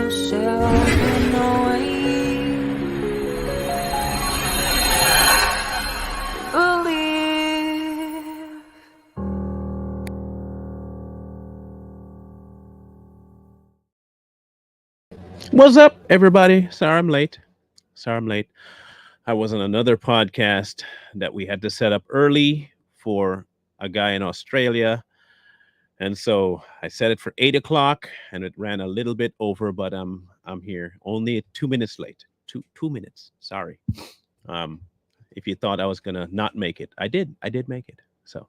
yourself in a way. Believe. What's up, everybody? Sorry I'm late. Sorry I'm late. I was on another podcast that we had to set up early for a guy in Australia. And so I set it for 8 o'clock and it ran a little bit over, but I'm here. Only 2 minutes late. Two minutes. Sorry. Um, if you thought I was gonna not make it, I did. I did make it. So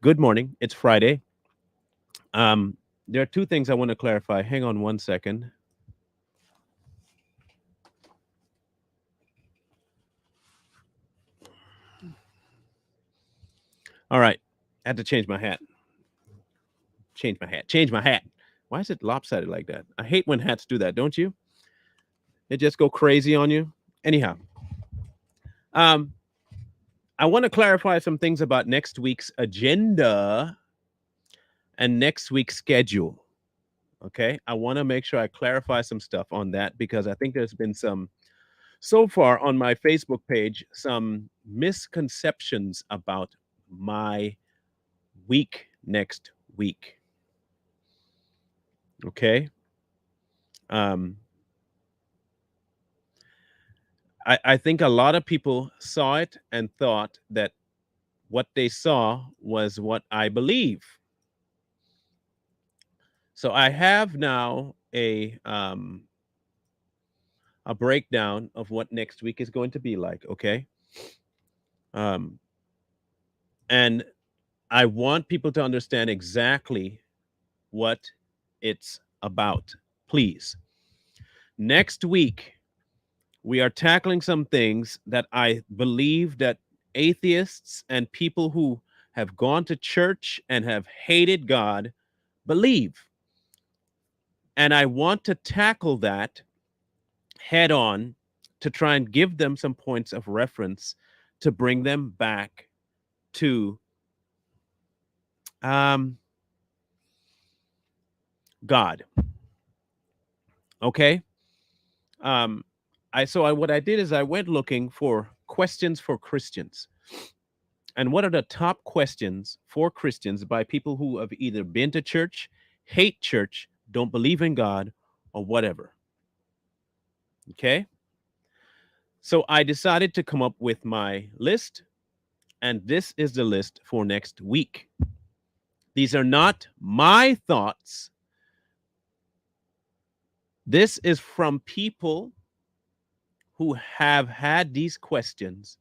good morning. It's Friday. Um, there are two things I want to clarify. Hang on one second. All right. I had to change my hat. Change my hat. Change my hat. Why is it lopsided like that? I hate when hats do that, don't you? They just go crazy on you. Anyhow, um, I want to clarify some things about next week's agenda and next week's schedule. Okay. I want to make sure I clarify some stuff on that because I think there's been some, so far on my Facebook page, some misconceptions about my week next week. Okay. Um, I think a lot of people saw it and thought that what they saw was what I believe. So I have now a breakdown of what next week is going to be like. Okay, um, and I want people to understand exactly what it's about. Please, next week we are tackling some things that I believe that atheists and people who have gone to church and have hated God believe. And I want to tackle that head on to try and give them some points of reference to bring them back to um, God. Okay. Um, what I did is I went looking for questions for Christians. And what are the top questions for Christians by people who have either been to church, hate church, don't believe in God, or whatever? Okay. So I decided to come up with my list, and this is the list for next week. These are not my thoughts. This is from people who have had these questions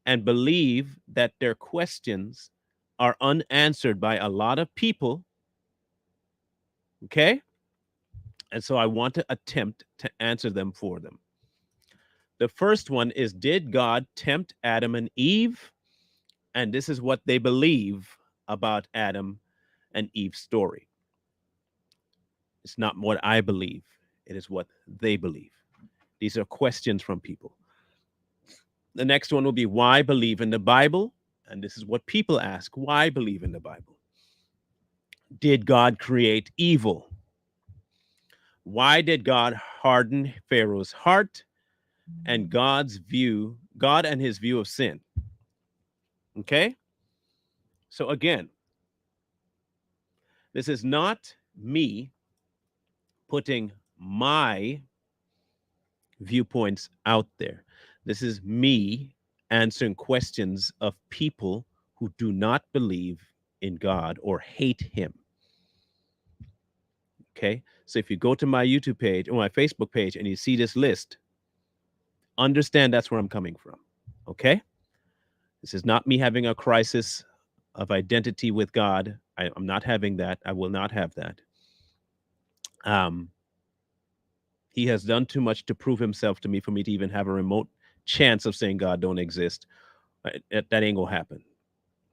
and believe that their questions are unanswered by a lot of people. Okay. And so I want to attempt to answer them for them. The first one is: did God tempt Adam and Eve? And this is what they believe about Adam and Eve's story. It's not what I believe, it is what they believe. These are questions from people. The next one will be: why believe in the Bible? And this is what people ask: why believe in the Bible? Did God create evil? Why did God harden Pharaoh's heart? And God and his view of sin. Okay? So again, this is not me putting my viewpoints out there. This is me answering questions of people who do not believe in God or hate him. Okay? So if you go to my YouTube page or my Facebook page and you see this list, understand that's where I'm coming from. Okay? This is not me having a crisis of identity with God. I'm not having that. I will not have that. Um, he has done too much to prove himself to me for me to even have a remote chance of saying God don't exist. That ain't gonna happen.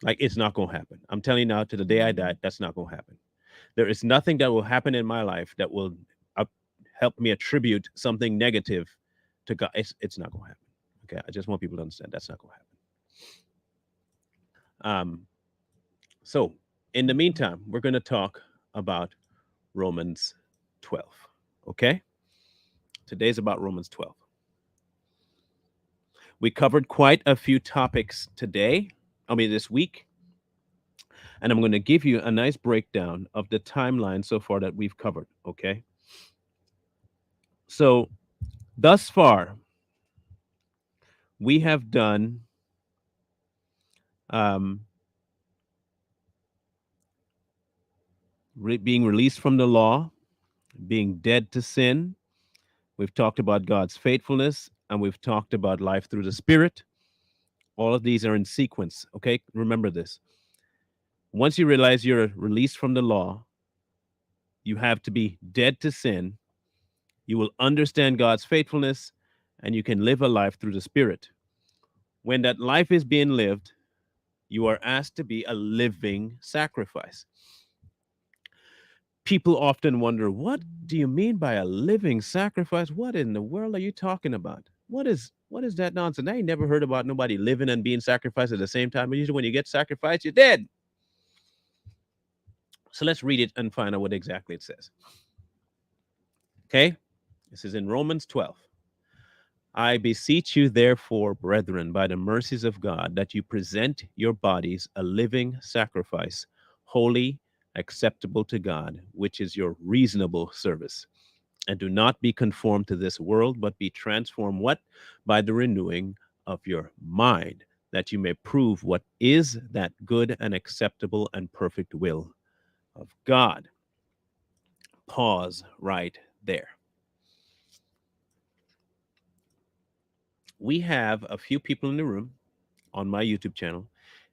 Like, it's not gonna happen. I'm telling you now, to the day I die, that's not gonna happen. There is nothing that will happen in my life that will uh, help me attribute something negative to God. It's not gonna happen. Okay, I just want people to understand that's not gonna happen. So, in the meantime, we're going to talk about Romans 12. Okay? Today's about Romans 12. We covered quite a few topics today, this week, and I'm going to give you a nice breakdown of the timeline so far that we've covered, okay? So, thus far, we have done um, being released from the law, being dead to sin. We've talked about God's faithfulness, and we've talked about life through the Spirit. All of these are in sequence, okay? Remember this. Once you realize you're released from the law, you have to be dead to sin. You will understand God's faithfulness, and you can live a life through the Spirit. When that life is being lived, you are asked to be a living sacrifice. People often wonder, what do you mean by a living sacrifice? What in the world are you talking about? What is that nonsense? I ain't never heard about nobody living and being sacrificed at the same time. Usually when you get sacrificed, you're dead. So let's read it and find out what exactly it says. Okay? This is in Romans 12. I beseech you, therefore, brethren, by the mercies of God, that you present your bodies a living sacrifice, holy, acceptable to God, which is your reasonable service. And do not be conformed to this world, but be transformed what? By the renewing of your mind, that you may prove what is that good and acceptable and perfect will of God. Pause right there. We have a few people in the room on my YouTube channel.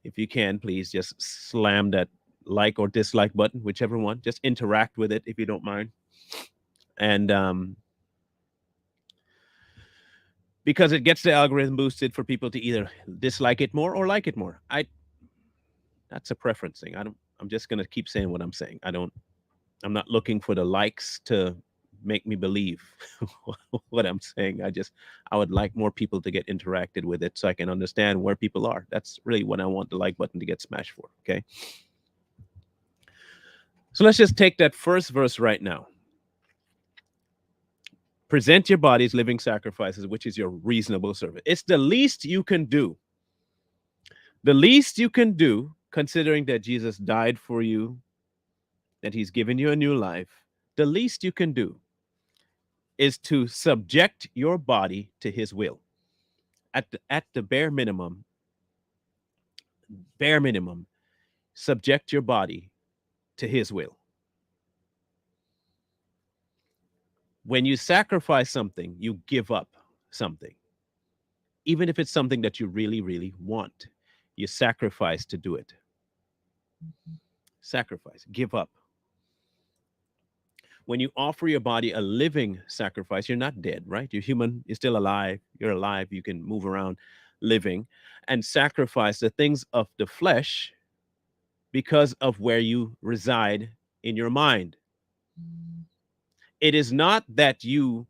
If you can, please just slam that like or dislike button, whichever one. Just interact with it if you don't mind. And because it gets the algorithm boosted for people to either dislike it more or like it more. That's a preference thing. I'm just gonna keep saying what I'm saying. I'm not looking for the likes to make me believe what I'm saying. I would like more people to get interacted with it so I can understand where people are. That's really what I want the like button to get smashed for. Okay. So let's just take that first verse right now. Present your bodies living sacrifices, which is your reasonable service. It's the least you can do. The least you can do, considering that Jesus died for you, that he's given you a new life, the least you can do is to subject your body to his will. At the bare minimum, subject your body to his will. When you sacrifice something, you give up something. Even if it's something that you really, really want, you sacrifice to do it. Sacrifice, give up. When you offer your body a living sacrifice, you're not dead, right? You're human, you're still alive, you're alive, you can move around living, and sacrifice the things of the flesh because of where you reside in your mind. It is not that you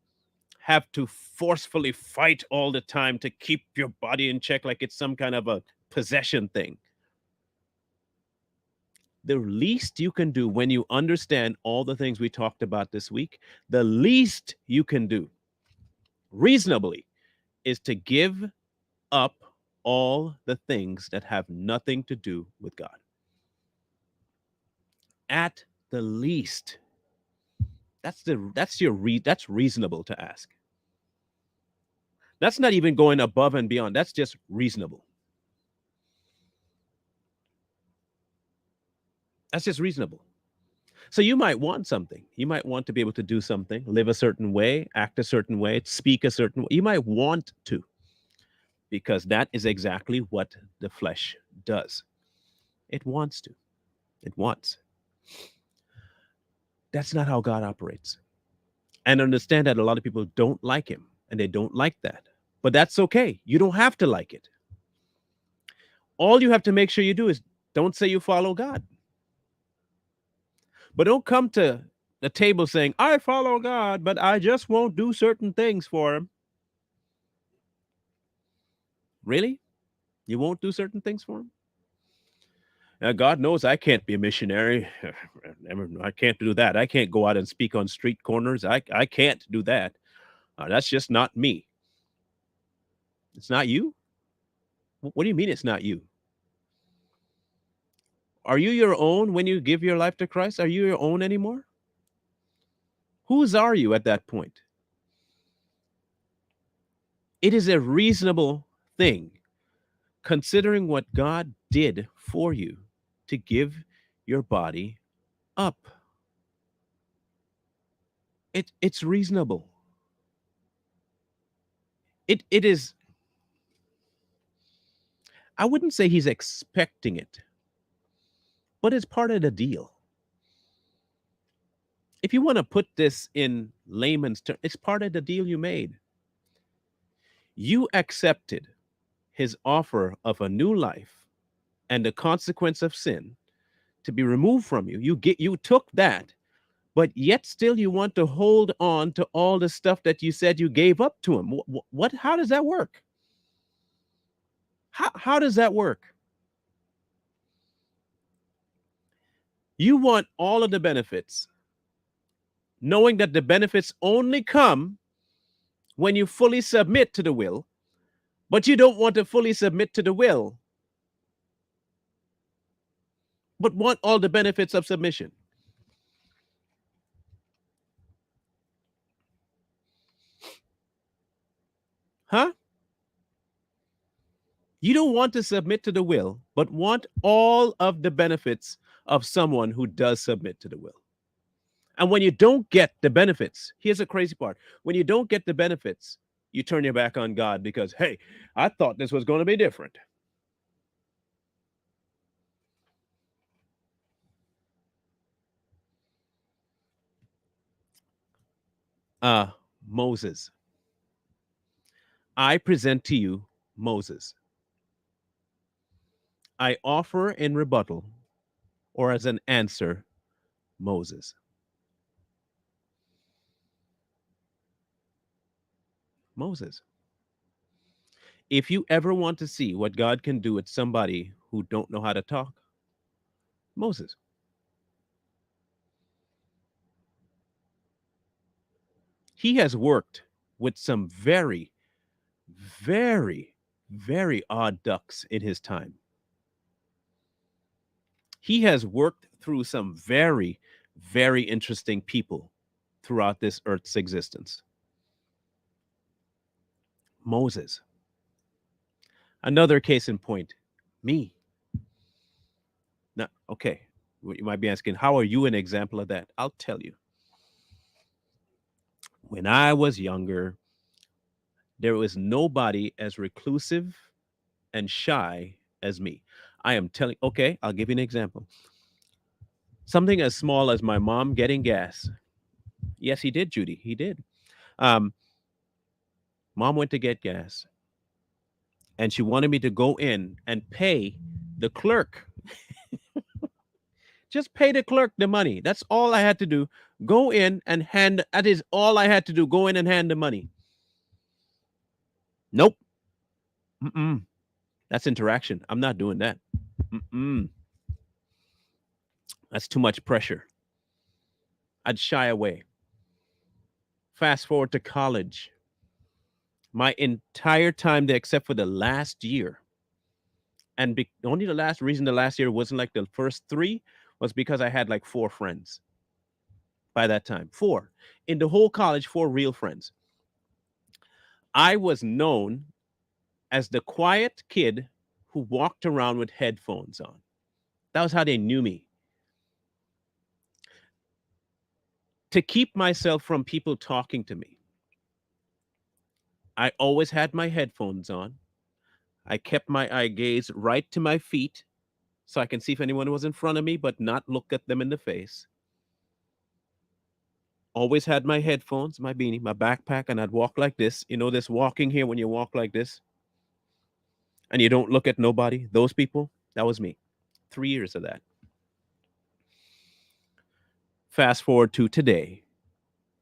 have to forcefully fight all the time to keep your body in check like it's some kind of a possession thing. The least you can do when you understand all the things we talked about this week, the least you can do reasonably is to give up all the things that have nothing to do with God. At the least, that's reasonable to ask. That's not even going above and beyond. That's just reasonable. That's just reasonable. So you might want something. You might want to be able to do something, live a certain way, act a certain way, speak a certain way. You might want to, because that is exactly what the flesh does. It wants to. It wants. That's not how God operates. And understand that a lot of people don't like him and they don't like that. But that's okay. You don't have to like it. All you have to make sure you do is don't say you follow God. But don't come to the table saying, I follow God, but I just won't do certain things for him. Really? You won't do certain things for him? Now, God knows I can't be a missionary. I can't do that. I can't go out and speak on street corners. I can't do that. That's just not me. It's not you? What do you mean it's not you? Are you your own when you give your life to Christ? Are you your own anymore? Whose are you at that point? It is a reasonable thing, considering what God did for you, to give your body up. It's reasonable. It is. I wouldn't say he's expecting it, but it's part of the deal. If you want to put this in layman's terms, it's part of the deal you made. You accepted his offer of a new life and the consequence of sin to be removed from you. You took that, but yet still you want to hold on to all the stuff that you said you gave up to him. What how does that work? How does that work? You want all of the benefits, knowing that the benefits only come when you fully submit to the will, but you don't want to fully submit to the will, but want all the benefits of submission. Huh? You don't want to submit to the will, but want all of the benefits of someone who does submit to the will. And when you don't get the benefits, here's the crazy part. When you don't get the benefits, you turn your back on God because, hey, I thought this was going to be different. Uh, Moses. I present to you Moses. I offer in rebuttal or as an answer Moses. Moses. If you ever want to see what God can do with somebody who don't know how to talk, Moses. He has worked with some very, very, very odd ducks in his time. He has worked through some very, very interesting people throughout this earth's existence. Moses. Another case in point, me. Now, okay, you might be asking, how are you an example of that? I'll tell you. When I was younger, there was nobody as reclusive and shy as me. I am telling, okay, I'll give you an example. Something as small as my mom getting gas. Yes, he did, Judy. He did. Um, Mom went to get gas and she wanted me to go in and pay the clerk. Just pay the clerk the money. That's all I had to do. Go in and hand. That is all I had to do. Go in and hand the money. Nope. Mm-mm. That's interaction. I'm not doing that. Mm-mm. That's too much pressure. I'd shy away. Fast forward to college. My entire time there, except for the last year, and only the last reason the last year wasn't like the first three was because I had like four friends by that time. Four. In the whole college, four real friends. I was known as the quiet kid who walked around with headphones on. That was how they knew me. To keep myself from people talking to me, I always had my headphones on. I kept my eye gaze right to my feet so I can see if anyone was in front of me, but not look at them in the face. Always had my headphones, my beanie, my backpack, and I'd walk like this. You know, this walking here when you walk like this and you don't look at nobody, those people, that was me. 3 years of that. Fast forward to today,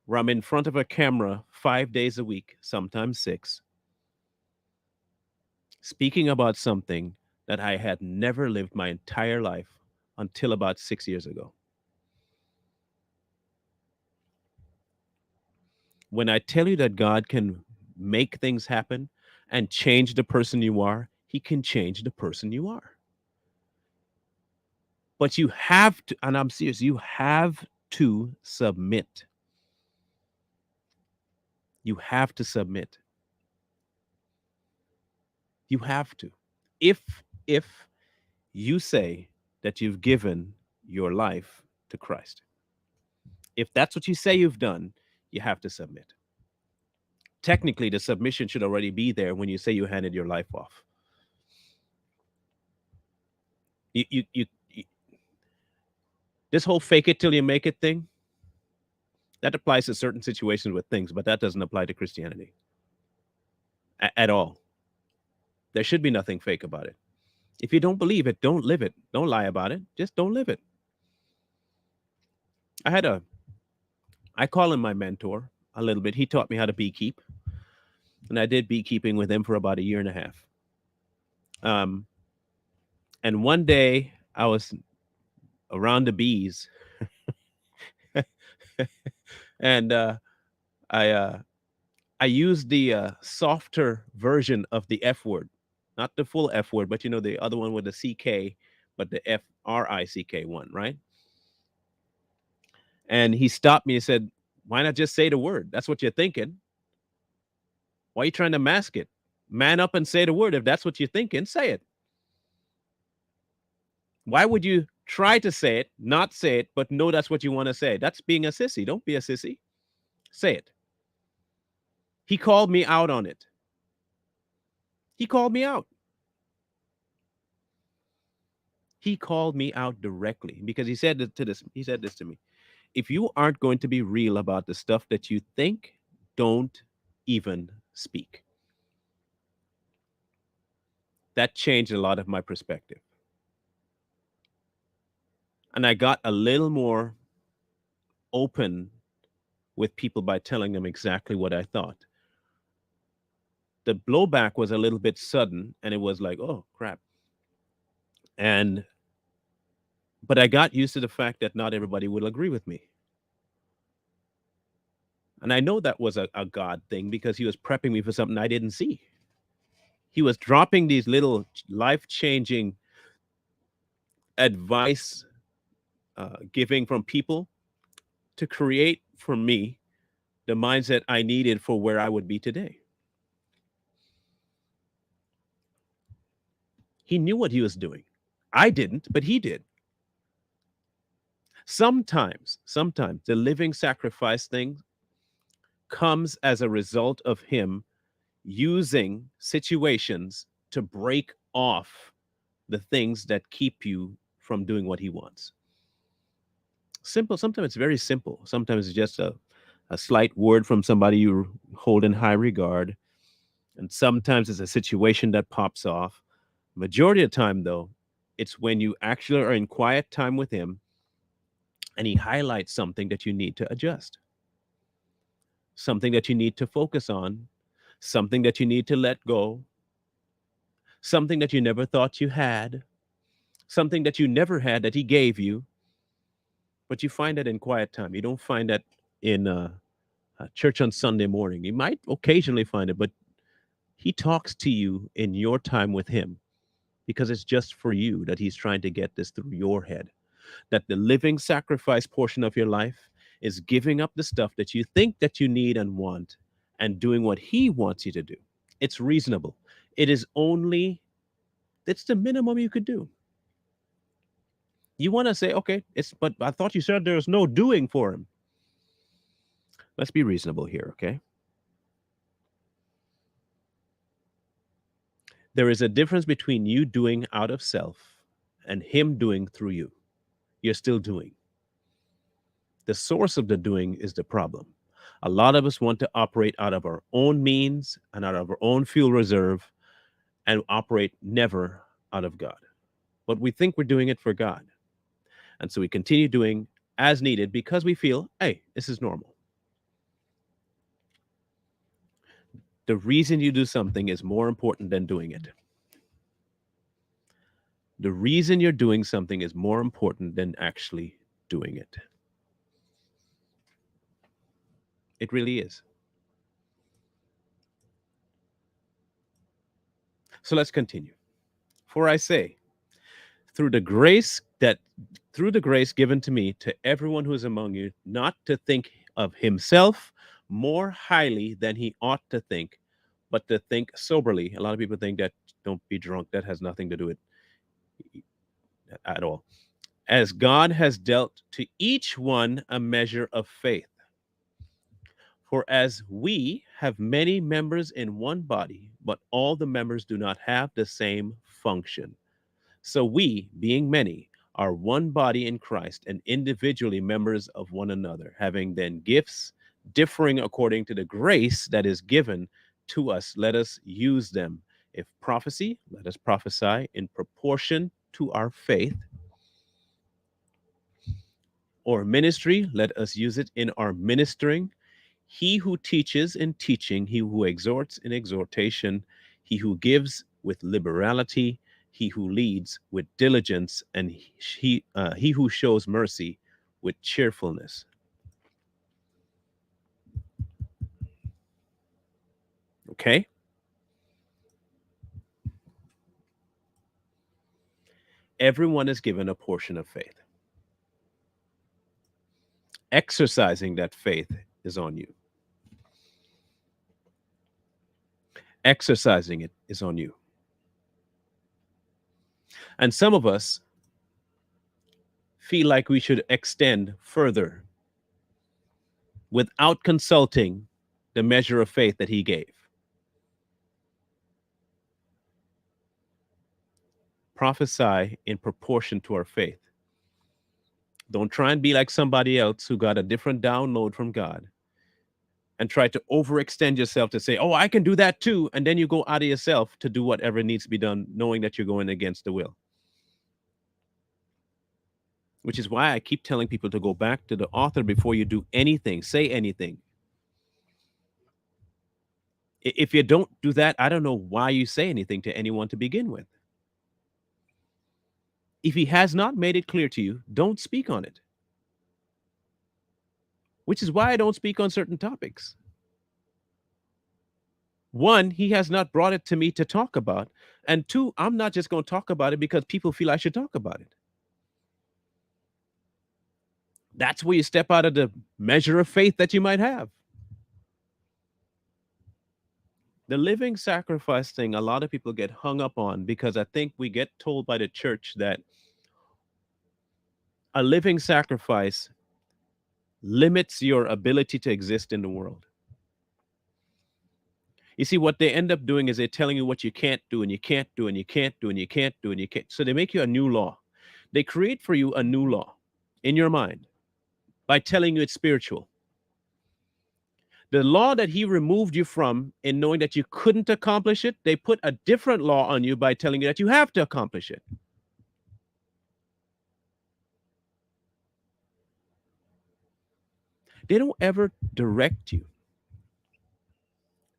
where I'm in front of a camera 5 days a week, sometimes six, speaking about something that I had never lived my entire life until about 6 years ago. When I tell you that God can make things happen and change the person you are, he can change the person you are. But you have to, and I'm serious, you have to submit. You have to submit. You have to. If you say that you've given your life to Christ, if that's what you say you've done, you have to submit. Technically, the submission should already be there when you say you handed your life off. You this whole fake it till you make it thing, that applies to certain situations with things, but that doesn't apply to Christianity at all. There should be nothing fake about it. If you don't believe it, don't live it. Don't lie about it. Just don't live it. I had a, I call him my mentor a little bit. He taught me how to beekeep, and I did beekeeping with him for about a year and a half. Um, and one day I was around the bees, and I I used the softer version of the F word, not the full F word, but you know the other one with the CK, but the FRICK one, right? And he stopped me and said, "Why not just say the word? That's what you're thinking. Why are you trying to mask it? Man up and say the word. If that's what you're thinking, say it. Why would you try to say it, not say it, but know that's what you want to say? That's being a sissy. Don't be a sissy. Say it." He called me out on it. He called me out. He called me out directly because he said to this. He said this to me: "If you aren't going to be real about the stuff that you think, don't even speak." That changed a lot of my perspective, and I got a little more open with people by telling them exactly what I thought. The blowback was a little bit sudden, and it was like, "Oh crap!" And but I got used to the fact that not everybody will agree with me. And I know that was a God thing because he was prepping me for something I didn't see. He was dropping these little life changing advice giving from people to create for me the mindset I needed for where I would be today. He knew what he was doing. I didn't, but he did. Sometimes the living sacrifice thing comes as a result of him using situations to break off the things that keep you from doing what he wants. Simple. Sometimes it's very simple. Sometimes it's just a slight word from somebody you hold in high regard. And sometimes it's a situation that pops off. Majority of the time, though, it's when you actually are in quiet time with him and he highlights something that you need to adjust, something that you need to focus on, something that you need to let go, something that you never thought you had, something that you never had that he gave you, but you find that in quiet time. You don't find that in church on Sunday morning. You might occasionally find it, but he talks to you in your time with him because it's just for you that he's trying to get this through your head. That the living sacrifice portion of your life is giving up the stuff that you think that you need and want and doing what he wants you to do. It's reasonable. It is only, it's the minimum you could do. You want to say, okay, but I thought you said there was no doing for him. Let's be reasonable here, okay? There is a difference between you doing out of self and him doing through you. You're still doing. The source of the doing is the problem. A lot of us want to operate out of our own means and out of our own fuel reserve and operate never out of God. But we think we're doing it for God. And so we continue doing as needed because we feel, hey, this is normal. The reason you do something is more important than doing it. The reason you're doing something is more important than actually doing it. It really is. So let's continue. For I say, through the grace that through the grace given to me to everyone who is among you, not to think of himself more highly than he ought to think, but to think soberly. A lot of people think that don't be drunk. That has nothing to do with at all. As God has dealt to each one a measure of faith. For as we have many members in one body, but all the members do not have the same function. So we, being many, are one body in Christ and individually members of one another, having then gifts differing according to the grace that is given to us. Let us use them. If prophecy, let us prophesy in proportion to our faith, or ministry, let us use it in our ministering. He who teaches in teaching, he who exhorts in exhortation, he who gives with liberality, he who leads with diligence, and he who shows mercy with cheerfulness. Okay? Everyone is given a portion of faith. Exercising that faith is on you. Exercising it is on you. And some of us feel like we should extend further without consulting the measure of faith that he gave. Prophesy in proportion to our faith. Don't try and be like somebody else who got a different download from God and try to overextend yourself to say, oh, I can do that too. And then you go out of yourself to do whatever needs to be done, knowing that you're going against the will. Which is why I keep telling people to go back to the author before you do anything, say anything. If you don't do that, I don't know why you say anything to anyone to begin with. If he has not made it clear to you, don't speak on it. Which is why I don't speak on certain topics. One, he has not brought it to me to talk about. And two, I'm not just going to talk about it because people feel I should talk about it. That's where you step out of the measure of faith that you might have. The living sacrifice thing, a lot of people get hung up on because I think we get told by the church that a living sacrifice limits your ability to exist in the world. You see, what they end up doing is they're telling you what you can't do and you can't do and you can't do and you can't do and you can't. So they make you a new law. They create for you a new law in your mind by telling you it's spiritual. The law that he removed you from in knowing that you couldn't accomplish it, they put a different law on you by telling you that you have to accomplish it. They don't ever direct you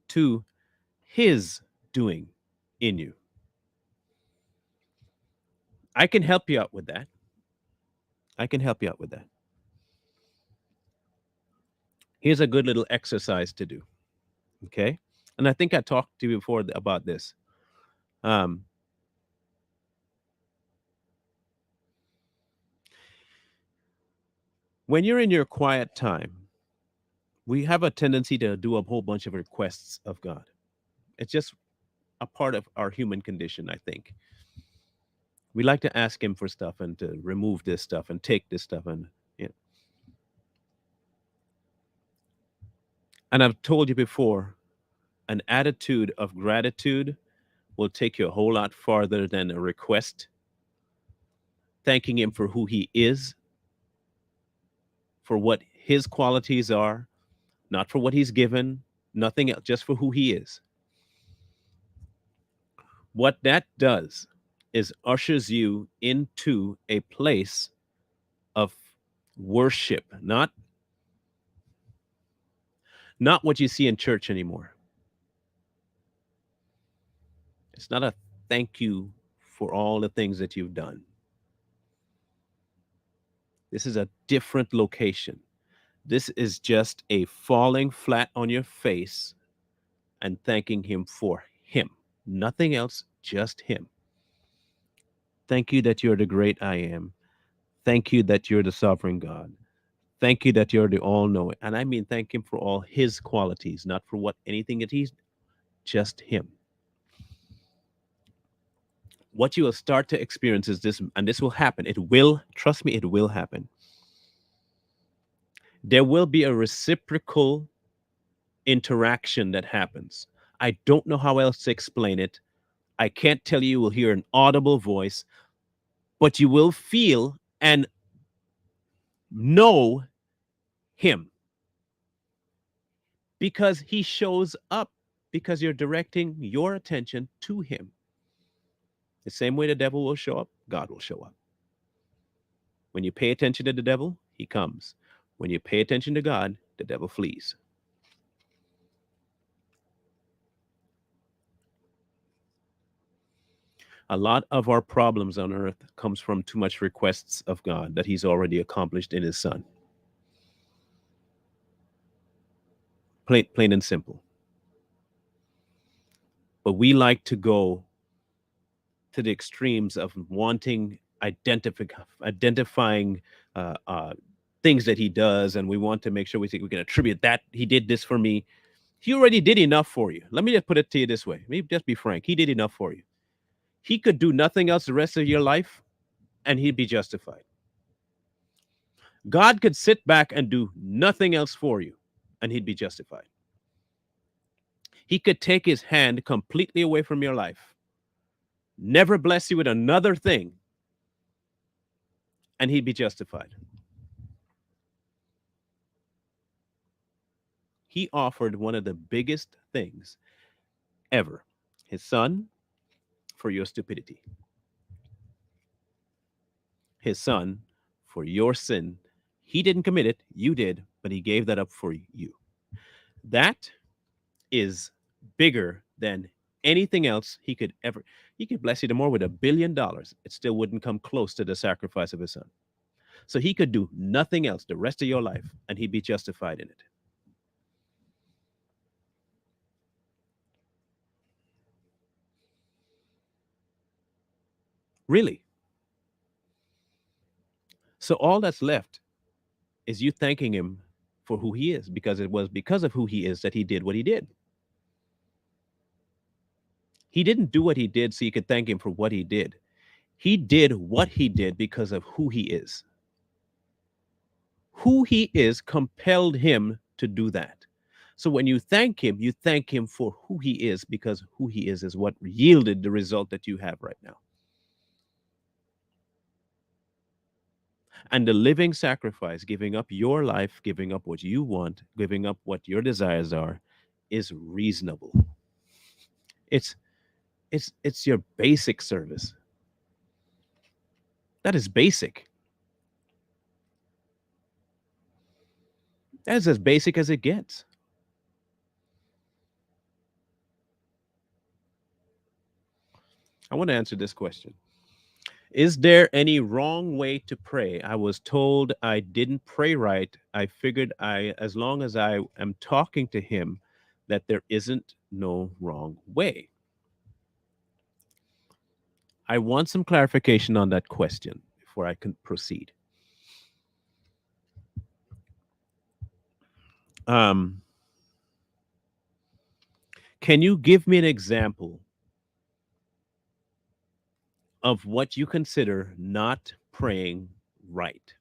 to his doing in you. I can help you out with that. I can help you out with that. Here's a good little exercise to do. Okay. And I think I talked to you before about this. Um, when you're in your quiet time, we have a tendency to do a whole bunch of requests of God. It's just a part of our human condition, I think. We like to ask him for stuff and to remove this stuff and take this stuff and you know. And I've told you before, an attitude of gratitude will take you a whole lot farther than a request. Thanking him for who he is, for what his qualities are, not for what he's given, nothing else, just for who he is. What that does is ushers you into a place of worship, not what you see in church anymore. It's not a thank you for all the things that you've done. This is a different location. This is just a falling flat on your face and thanking him for him. Nothing else, just Him. Thank you that you're the great I am. Thank you that you're the sovereign God. Thank you that you're the all knowing. And I mean, thank Him for all His qualities, not for what anything that He's, just Him. What you will start to experience is this, and this will happen. It will, trust me, it will happen. There will be a reciprocal interaction that happens. I don't know how else to explain it. I can't tell you, you will hear an audible voice, but you will feel and know Him because He shows up, because you're directing your attention to Him. The same way the devil will show up, God will show up. When you pay attention to the devil, he comes. When you pay attention to God, the devil flees. A lot of our problems on earth comes from too much requests of God that He's already accomplished in His Son. Plain and simple. But we like to go to the extremes of wanting identifying uh, uh, things that He does, and we want to make sure we think we can attribute that He did this for me. He already did enough for you. Let me just put it to you this way. Let me just be frank. He did enough for you. He could do nothing else the rest of your life, and He'd be justified. God could sit back and do nothing else for you, and He'd be justified. He could take His hand completely away from your life, never bless you with another thing, and He'd be justified. He offered one of the biggest things ever, His Son, for your stupidity, His Son for your sin. He didn't commit it, you did, but He gave that up for you. That is bigger than anything else He could ever. He could bless you tomorrow with $1 billion. It still wouldn't come close to the sacrifice of His Son. So He could do nothing else the rest of your life, and He'd be justified in it. Really. So all that's left is you thanking Him for who He is, because it was because of who He is that He did what He did. He didn't do what He did so you could thank Him for what He did. He did what He did because of who He is. Who He is compelled Him to do that. So when you thank Him for who He is, because who He is what yielded the result that you have right now. And the living sacrifice, giving up your life, giving up what you want, giving up what your desires are, is reasonable. It's it's your basic service. That is basic. That is as basic as it gets. I want to answer this question. Is there any wrong way to pray? I was told I didn't pray right. I figured as long as I am talking to Him, that there isn't no wrong way. I want some clarification on that question before I can proceed. Um, can you give me an example of what you consider not praying right?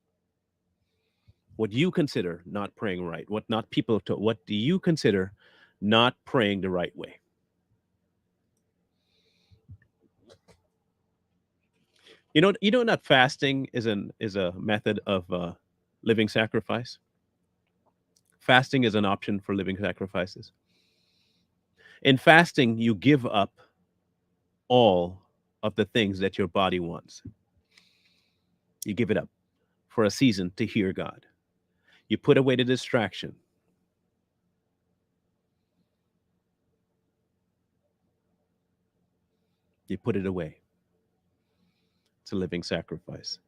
What you consider not praying right? What not people to? What do you consider not praying the right way? You know that fasting is a method of living sacrifice. Fasting is an option for living sacrifices. In fasting, you give up all of the things that your body wants. You give it up for a season to hear God. You put away the distraction. You put it away. It's a living sacrifice.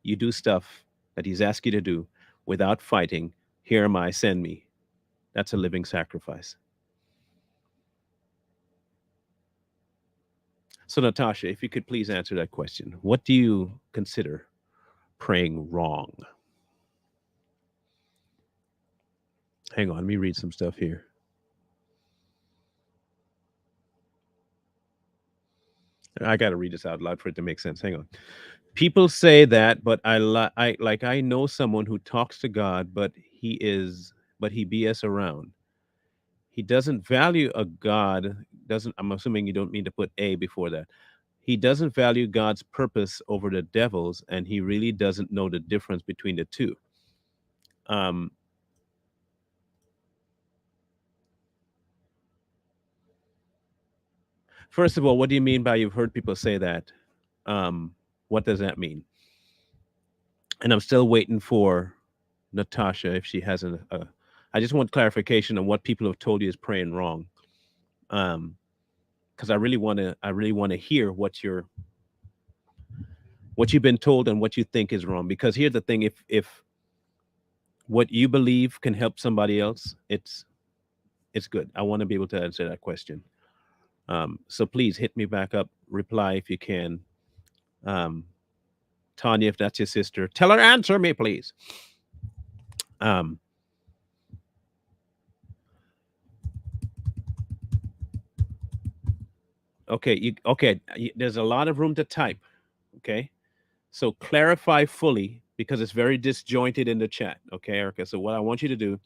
You do stuff that He's asked you to do without fighting. Here am I, send me. That's a living sacrifice. So, Natasha, if you could please answer that question, what do you consider praying wrong? Hang on, let me read some stuff here. I got to read this out loud for it to make sense. Hang on. People say that, but I know someone who talks to God, but he BS around. He doesn't value a God. Doesn't I'm assuming you don't mean to put a before that. He doesn't value God's purpose over the devil's, and he really doesn't know the difference between the two. Um, First of all, what do you mean by you've heard people say that? Um, what does that mean? And I'm still waiting for Natasha if she hasn't. I just want clarification on what people have told you is praying wrong. Um, because I really want to hear what you've been told and what you think is wrong. Because here's the thing: if what you believe can help somebody else, it's good. I want to be able to answer that question. So please hit me back up, reply if you can. Um, Tanya, if that's your sister, tell her answer me, please. Um, okay, there's a lot of room to type. Okay, so clarify fully because it's very disjointed in the chat. Okay, Erica. So what I want you to do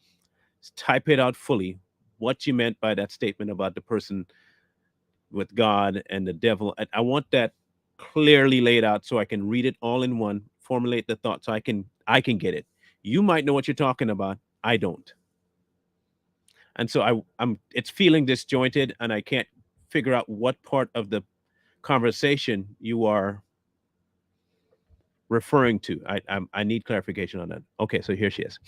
is type it out fully. What you meant by that statement about the person with God and the devil. I want that clearly laid out so I can read it all in one, formulate the thought so I can get it. You might know what you're talking about. I don't. And so I'm it's feeling disjointed and I can't figure out what part of the conversation you are referring to. I need clarification on that. Okay, so here she is.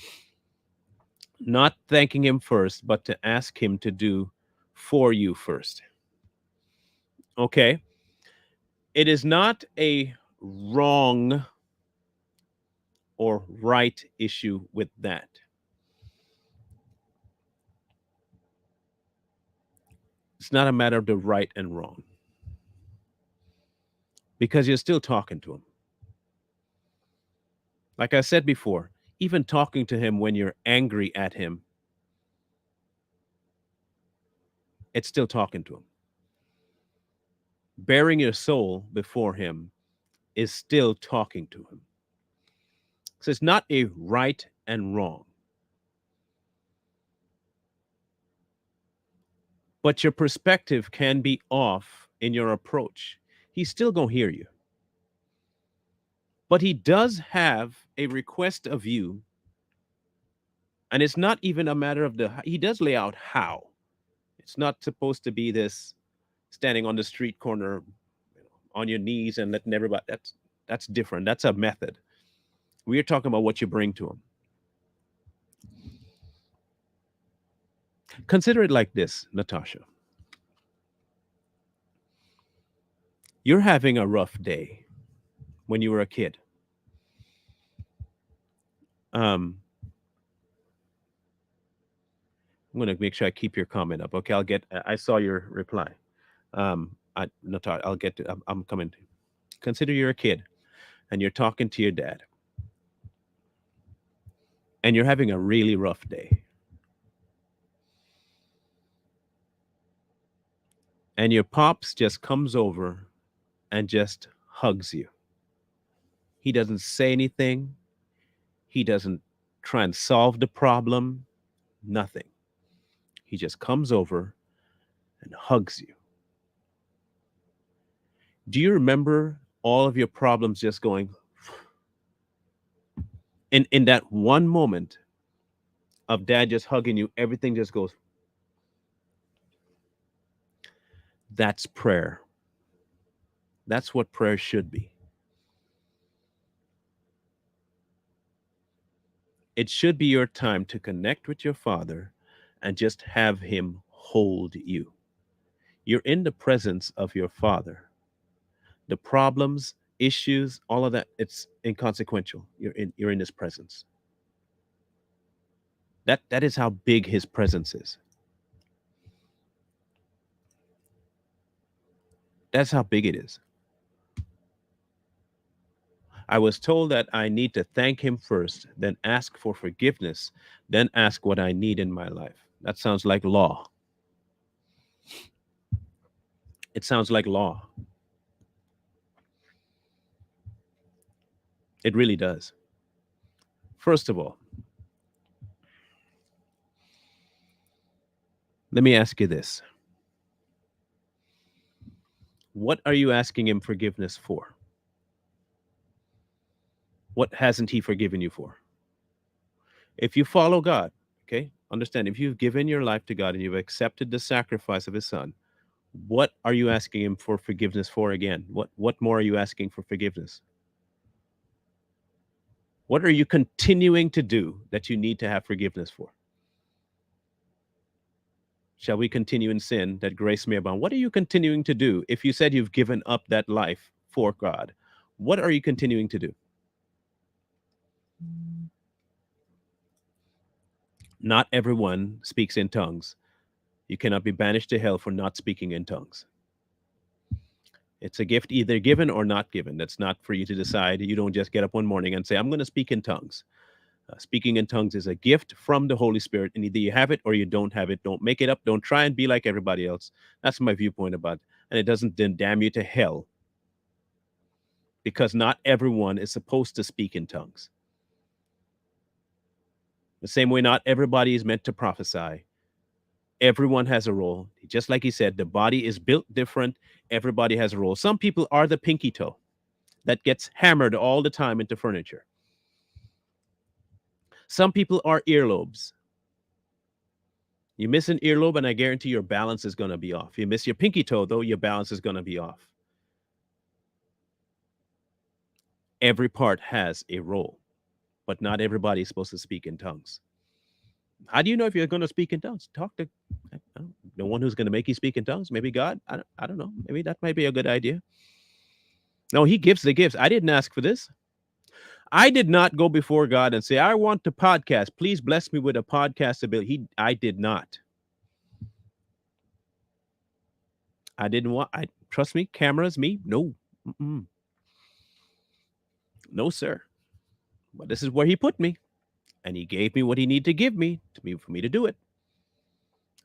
Not thanking him first, but to ask him to do for you first. Okay. It is not a wrong or right issue with that. It's not a matter of the right and wrong because you're still talking to him. Like I said before, even talking to him when you're angry at him, it's still talking to him. Bearing your soul before him is still talking to him. So it's not a right and wrong, but your perspective can be off in your approach. He's still going to hear you, but he does have a request of you. And it's not even a matter of he does lay out how. It's not supposed to be this standing on the street corner on your knees and letting everybody, that's different. That's a method. We're talking about what you bring to them. Consider it like this, Natasha. You're having a rough day when you were a kid. Um, I'm going to make sure I keep your comment up. Okay, I saw your reply. Natasha, I'll get to, I'm coming to. Consider you're a kid and you're talking to your dad and you're having a really rough day. And your pops just comes over and just hugs you. He doesn't say anything. He doesn't try and solve the problem. Nothing. He just comes over and hugs you. Do you remember all of your problems just going in that one moment of dad just hugging you, everything just goes, that's prayer. That's what prayer should be. It should be your time to connect with your father and just have him hold you. You're in the presence of your father. The problems, issues, all of that, it's inconsequential. You're in his presence. That is how big his presence is. That's how big it is. I was told that I need to thank him first, then ask for forgiveness, then ask what I need in my life. That sounds like law. It sounds like law. It really does. First of all, let me ask you this. What are you asking him forgiveness for? What hasn't he forgiven you for? If you follow God, okay, understand, if you've given your life to God and you've accepted the sacrifice of his son, what are you asking him for forgiveness for again? What more are you asking for forgiveness? What are you continuing to do that you need to have forgiveness for? Shall we continue in sin that grace may abound? What are you continuing to do? If you said you've given up that life for God, what are you continuing to do? Not everyone speaks in tongues. You cannot be banished to hell for not speaking in tongues. It's a gift either given or not given. That's not for you to decide. You don't just get up one morning and say, I'm going to speak in tongues. Speaking in tongues is a gift from the Holy Spirit, and either you have it or you don't have it. Don't make it up. Don't try and be like everybody else. That's my viewpoint about it. And it doesn't then damn you to hell because not everyone is supposed to speak in tongues. The same way, not everybody is meant to prophesy. Everyone has a role. Just like he said, the body is built different. Everybody has a role. Some people are the pinky toe that gets hammered all the time into furniture. Some people are earlobes. You miss an earlobe, and I guarantee your balance is going to be off. You miss your pinky toe, though, your balance is going to be off. Every part has a role, but not everybody is supposed to speak in tongues. How do you know if you're going to speak in tongues? Talk to the one who's going to make you speak in tongues. Maybe God. I don't know. Maybe that might be a good idea. No, he gives the gifts. I didn't ask for this. I did not go before God and say, I want to podcast. Please bless me with a podcast ability. I did not. I didn't want, I trust me, cameras, me, no. Mm-mm. No, sir. But this is where he put me. And he gave me what he needed to give me for me to do it.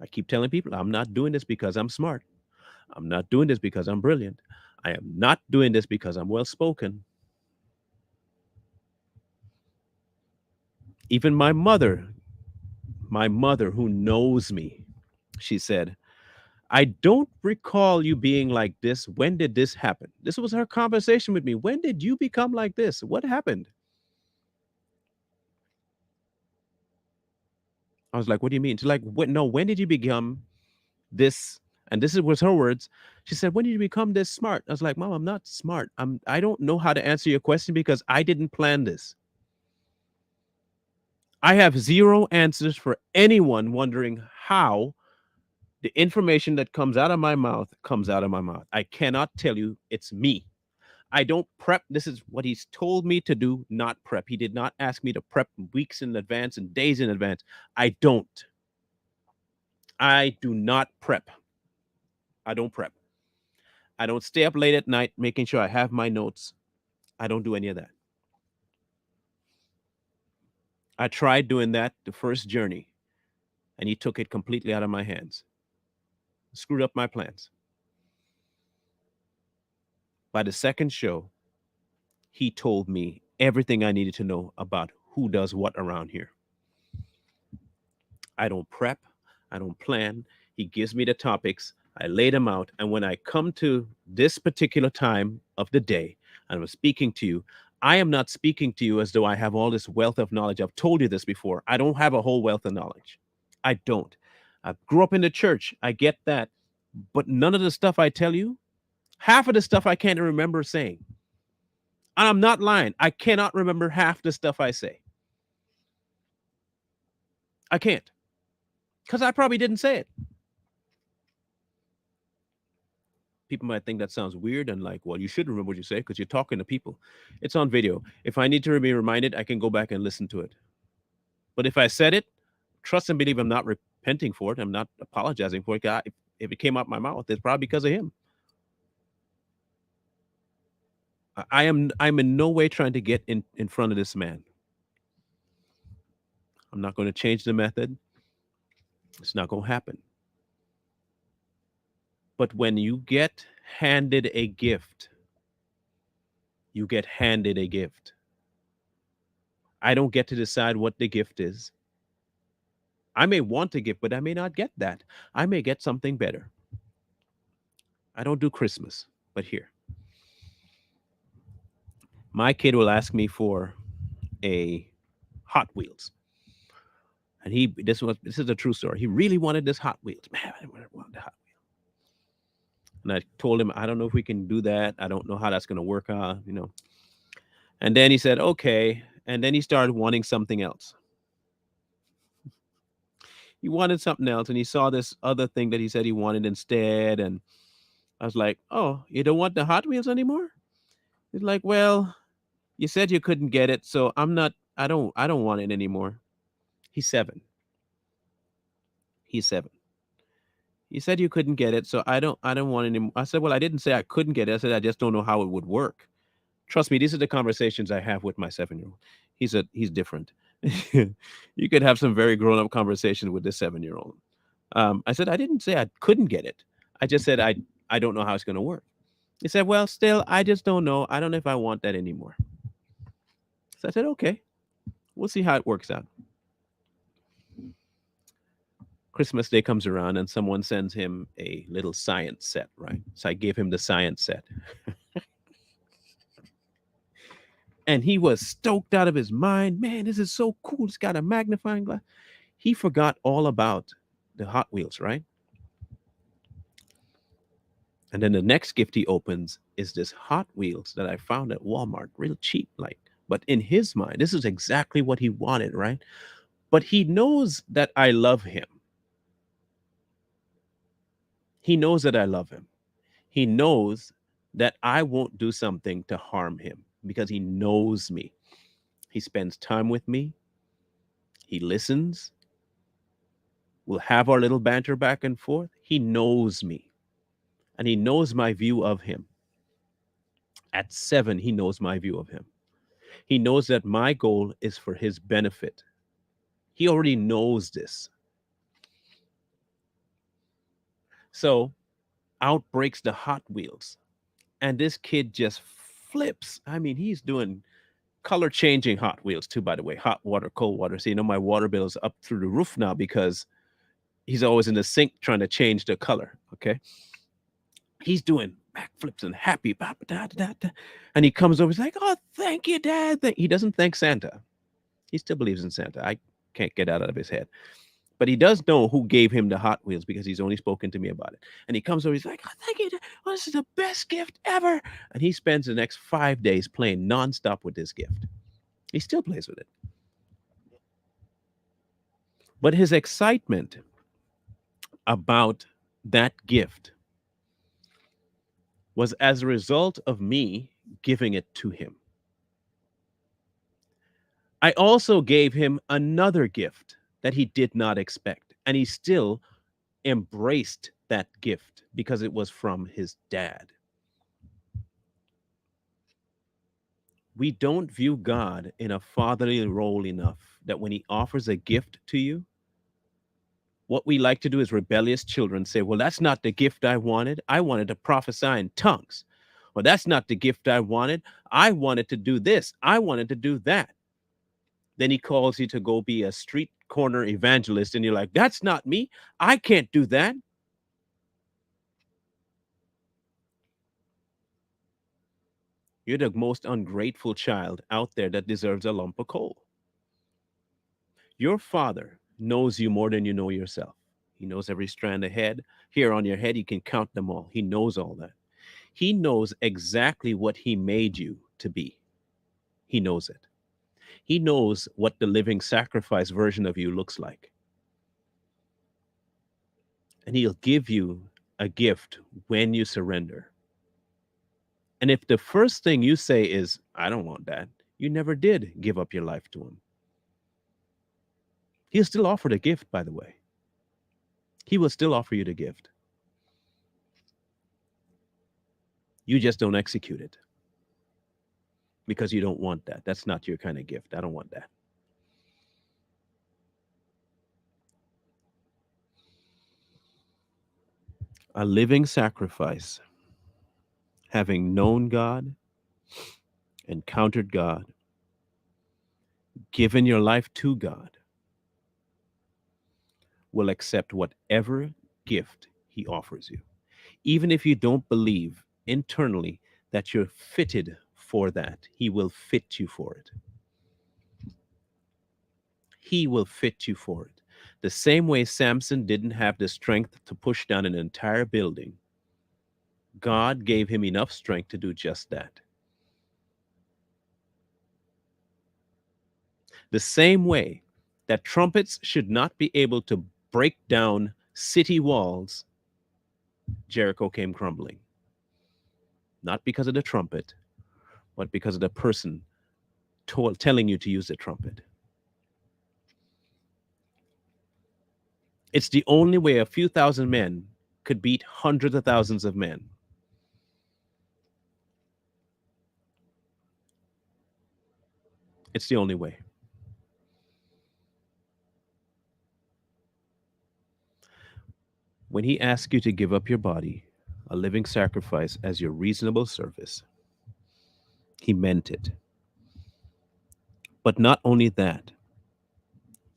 I keep telling people, I'm not doing this because I'm smart. I'm not doing this because I'm brilliant. I am not doing this because I'm well spoken. Even my mother who knows me, she said, I don't recall you being like this. When did this happen? This was her conversation with me. When did you become like this? What happened? I was like, what do you mean? She's like, what? No, when did you become this? And this was her words. She said, when did you become this smart? I was like, Mom, I'm not smart. I don't know how to answer your question because I didn't plan this. I have zero answers for anyone wondering how the information that comes out of my mouth comes out of my mouth. I cannot tell you it's me. I don't prep. This is what he's told me to do, not prep. He did not ask me to prep weeks in advance and days in advance. I don't. I do not prep. I don't prep. I don't stay up late at night making sure I have my notes. I don't do any of that. I tried doing that the first journey, and he took it completely out of my hands, screwed up my plans. By the second show, he told me everything I needed to know about who does what around here. I don't prep, I don't plan. He gives me the topics, I lay them out. And when I come to this particular time of the day and I'm speaking to you, I am not speaking to you as though I have all this wealth of knowledge. I've told you this before. I don't have a whole wealth of knowledge. I don't. I grew up in the church. I get that. But none of the stuff I tell you, half of the stuff I can't remember saying. And I'm not lying. I cannot remember half the stuff I say. I can't. Because I probably didn't say it. People might think that sounds weird and like, well, you should remember what you say because you're talking to people. It's on video. If I need to be reminded, I can go back and listen to it. But if I said it, trust and believe I'm not repenting for it. I'm not apologizing for it. God, if it came out my mouth, it's probably because of him. I'm in no way trying to get in front of this man. I'm not going to change the method. It's not going to happen. But when you get handed a gift, you get handed a gift. I don't get to decide what the gift is. I may want a gift, but I may not get that. I may get something better. I don't do Christmas, but here, my kid will ask me for a Hot Wheels. And this is a true story. He really wanted this Hot Wheels. Man, I wanted the Hot Wheels. And I told him, I don't know if we can do that. I don't know how that's going to work out. And then he said, okay. And then he started wanting something else. He wanted something else, and he saw this other thing that he said he wanted instead. And I was like, oh, you don't want the Hot Wheels anymore? He's like, well, you said you couldn't get it, so I don't want it anymore. He's 7. He's 7. You said you couldn't get it, so I don't want it anymore. I said, well, I didn't say I couldn't get it. I said I just don't know how it would work. Trust me, these are the conversations I have with my 7-year-old. He's different. You could have some very grown up conversations with this 7-year-old. I said I didn't say I couldn't get it. I just said I don't know how it's going to work. He said, well, still, I just don't know. I don't know if I want that anymore. So I said, okay, we'll see how it works out. Christmas Day comes around and someone sends him a little science set, right? So I gave him the science set. And he was stoked out of his mind. Man, this is so cool. It's got a magnifying glass. He forgot all about the Hot Wheels, right? And then the next gift he opens is this Hot Wheels that I found at Walmart, real cheap, like. But in his mind, this is exactly what he wanted, right? But he knows that I love him. He knows that I love him. He knows that I won't do something to harm him because he knows me. He spends time with me. He listens. We'll have our little banter back and forth. He knows me and he knows my view of him. At 7, he knows my view of him. He knows that my goal is for his benefit. He already knows this. So out breaks the Hot Wheels. And this kid just flips. I mean, he's doing color changing Hot Wheels too, by the way. Hot water, cold water. So, my water bill is up through the roof now because he's always in the sink trying to change the color. Okay. He's doing backflips and happy. And he comes over. He's like, oh, thank you, Dad. He doesn't thank Santa. He still believes in Santa. I can't get that out of his head. But he does know who gave him the Hot Wheels because he's only spoken to me about it. And he comes over, he's like, oh, thank you. Oh, this is the best gift ever. And he spends the next 5 days playing nonstop with this gift. He still plays with it. But his excitement about that gift was as a result of me giving it to him. I also gave him another gift that he did not expect, and he still embraced that gift because it was from his dad. We don't view God in a fatherly role enough that when he offers a gift to you, what we like to do as rebellious children say, well, that's not the gift I wanted. I wanted to prophesy in tongues. Well, that's not the gift I wanted. I wanted to do this. I wanted to do that. Then he calls you to go be a street corner evangelist, and you're like, that's not me. I can't do that. You're the most ungrateful child out there that deserves a lump of coal. Your father knows you more than you know yourself. He knows every strand of hair on your head. He can count them all. He knows all that. He knows exactly what he made you to be. He knows it. He knows what the living sacrifice version of you looks like. And he'll give you a gift when you surrender. And if the first thing you say is, I don't want that, you never did give up your life to him. He'll still offer the gift, by the way. He will still offer you the gift. You just don't execute it. because you don't want that. That's not your kind of gift. I don't want that. A living sacrifice, having known God, encountered God, given your life to God, will accept whatever gift He offers you. Even if you don't believe internally that you're fitted for that, He will fit you for it. He will fit you for it. The same way Samson didn't have the strength to push down an entire building, God gave him enough strength to do just that. The same way that trumpets should not be able to break down city walls, Jericho came crumbling. Not because of the trumpet, but because of the person telling you to use the trumpet. It's the only way a few thousand men could beat hundreds of thousands of men. It's the only way. When He asks you to give up your body, a living sacrifice, as your reasonable service, He meant it. But not only that,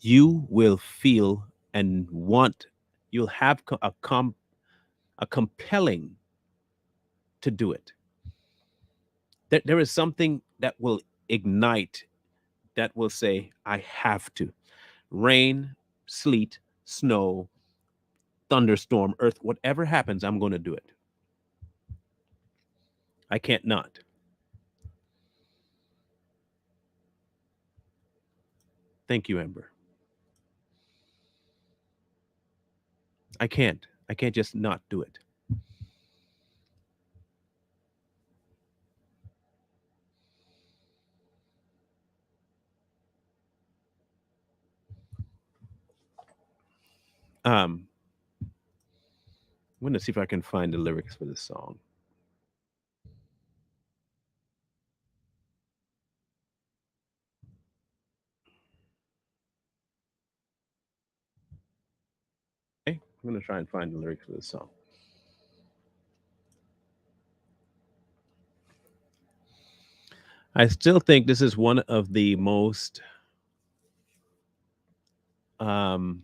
you will feel and want, you'll have a compelling to do it. There is something that will ignite, that will say, I have to. Rain, sleet, snow, thunderstorm, earth, whatever happens, I'm going to do it. I can't not. Thank you, Ember. I can't. I can't just not do it. I'm going to see if I can find the lyrics for this song. Okay, I'm going to try and find the lyrics for this song. I still think this is one of the most um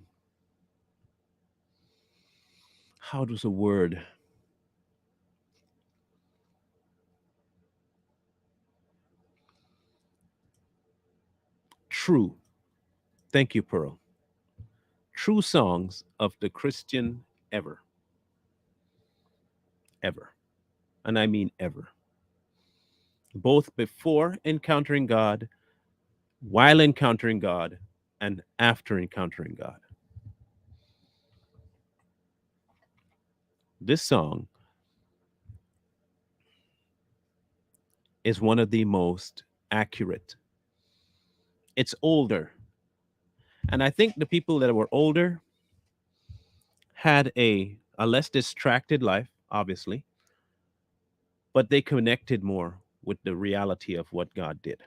how does a word, true, thank you, Pearl, true songs of the Christian ever, ever, and I mean ever, both before encountering God, while encountering God, and after encountering God. This song is one of the most accurate. It's older, and I think the people that were older had a less distracted life, obviously, but they connected more with the reality of what God did.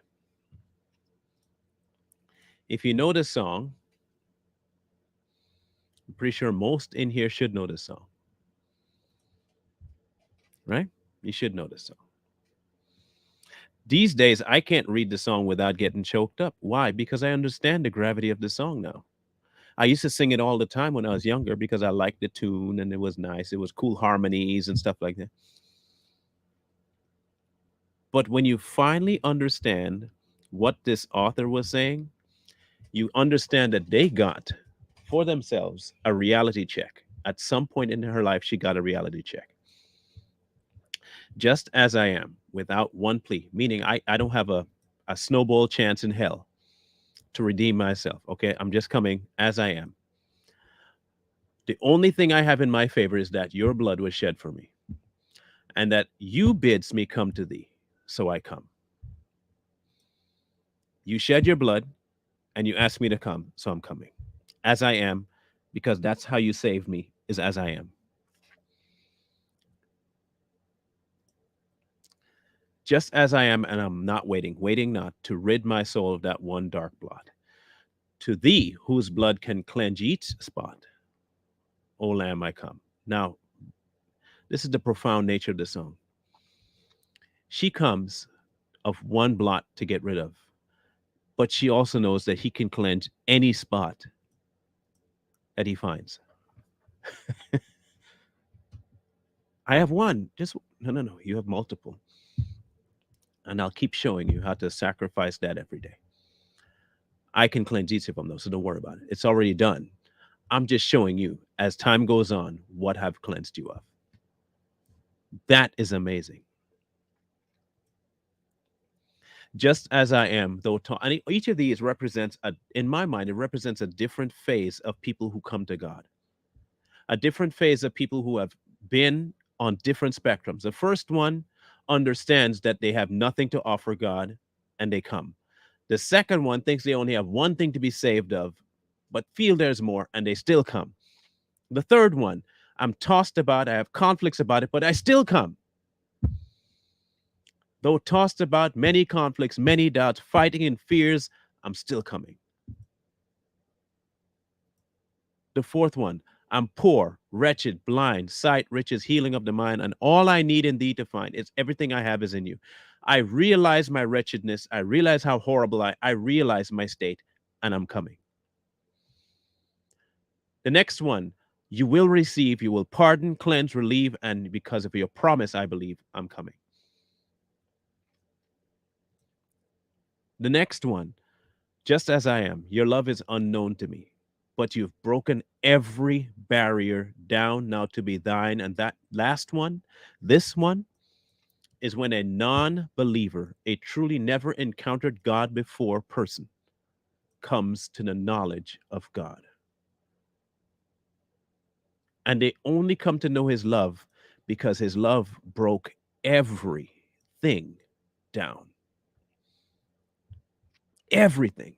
If you know this song, I'm pretty sure most in here should know this song, right? You should know this song. These days, I can't read the song without getting choked up. Why? Because I understand the gravity of the song now. I used to sing it all the time when I was younger because I liked the tune and it was nice. It was cool harmonies and stuff like that. But when you finally understand what this author was saying, you understand that they got for themselves a reality check. At some point in her life, she got a reality check. Just as I am, without one plea, meaning I don't have a snowball chance in hell to redeem myself. Okay, I'm just coming as I am. The only thing I have in my favor is that your blood was shed for me, and that you bids me come to thee, so I come. You shed your blood, and you asked me to come, so I'm coming. As I am, because that's how you save me, is as I am. just as I am, and I'm not waiting not to rid my soul of that one dark blot. To thee, whose blood can cleanse each spot, O Lamb, I come. Now, this is the profound nature of the song. She comes of one blot to get rid of, but she also knows that he can cleanse any spot that he finds. I have one. Just no, no, no. You have multiple. And I'll keep showing you how to sacrifice that every day. I can cleanse each of them though, so don't worry about it. It's already done. I'm just showing you as time goes on what I've cleansed you of. That is amazing. Just as I am, though, and each of these represents in my mind, it represents a different phase of people who come to God, a different phase of people who have been on different spectrums. The first one understands that they have nothing to offer God and they come. The second one thinks they only have one thing to be saved of, but feel there's more and they still come. The third one, I'm tossed about, I have conflicts about it, but I still come. Though tossed about many conflicts, many doubts, fighting in fears, I'm still coming. The fourth one, I'm poor, wretched, blind, sight, riches, healing of the mind, and all I need in thee to find is everything I have is in you. I realize my wretchedness. I realize how horrible I realize my state, and I'm coming. The next one, you will receive, you will pardon, cleanse, relieve, and because of your promise, I believe, I'm coming. The next one, just as I am, your love is unknown to me, but you've broken every barrier down now to be thine. And that last one, this one, is when a non believer, a truly never encountered God before person, comes to the knowledge of God. And they only come to know his love because his love broke everything down. Everything.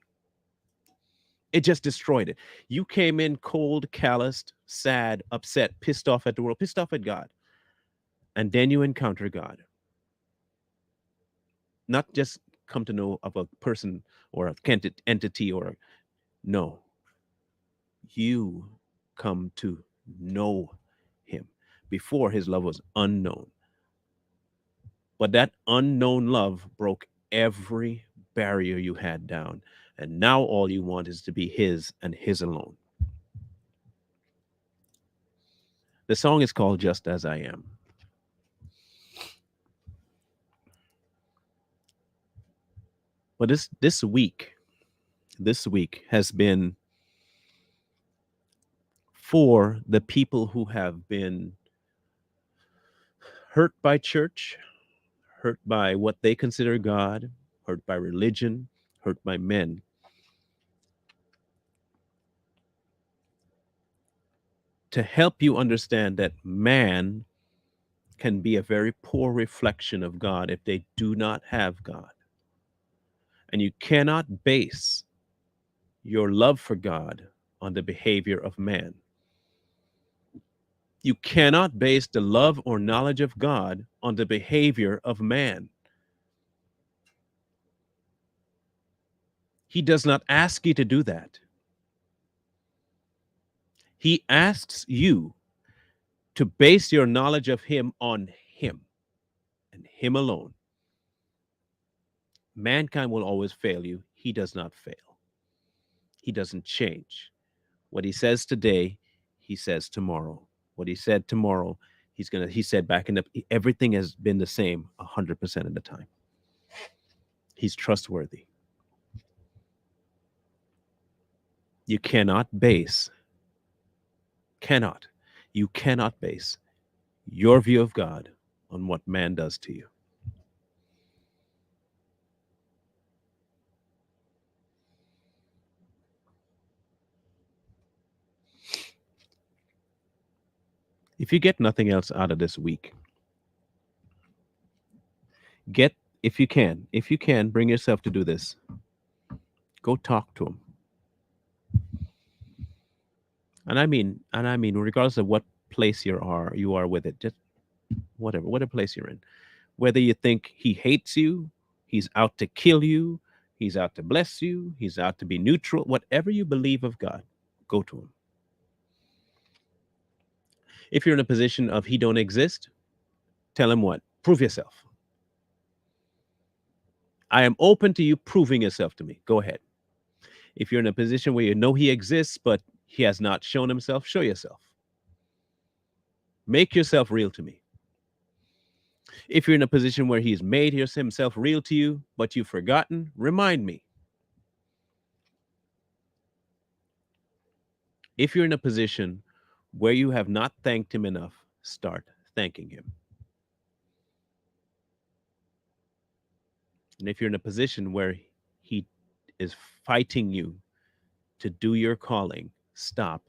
It just destroyed it. You came in cold, calloused, sad, upset, pissed off at the world, pissed off at God. And then you encounter God. Not just come to know of a person or a entity or no. You come to know him. Before, his love was unknown. But that unknown love broke every barrier you had down. And now all you want is to be his and his alone. The song is called Just As I Am. But this week has been for the people who have been hurt by church, hurt by what they consider God, hurt by religion, hurt by men. To help you understand that man can be a very poor reflection of God if they do not have God. And you cannot base your love for God on the behavior of man. You cannot base the love or knowledge of God on the behavior of man. He does not ask you to do that. He asks you to base your knowledge of him on him and him alone. Mankind will always fail you. He does not fail. He doesn't change. What he says today, he says tomorrow. What he said tomorrow, he said back in the everything has been the same 100% of the time. He's trustworthy. You cannot, you cannot base your view of God on what man does to you. If you get nothing else out of this week, get if you can bring yourself to do this, go talk to him. And I mean regardless of what place you are with it, just whatever place you're in, Whether you think he hates you, he's out to kill you, he's out to bless you, he's out to be neutral, whatever you believe of God, go to him. If you're in a position of he don't exist, tell him what? Prove yourself. I am open to you proving yourself to me. Go ahead. If you're in a position where you know he exists, but he has not shown himself, show yourself. Make yourself real to me. If you're in a position where he's made himself real to you, but you've forgotten, remind me. If you're in a position where you have not thanked him enough, start thanking him. And if you're in a position where he is fighting you to do your calling, stop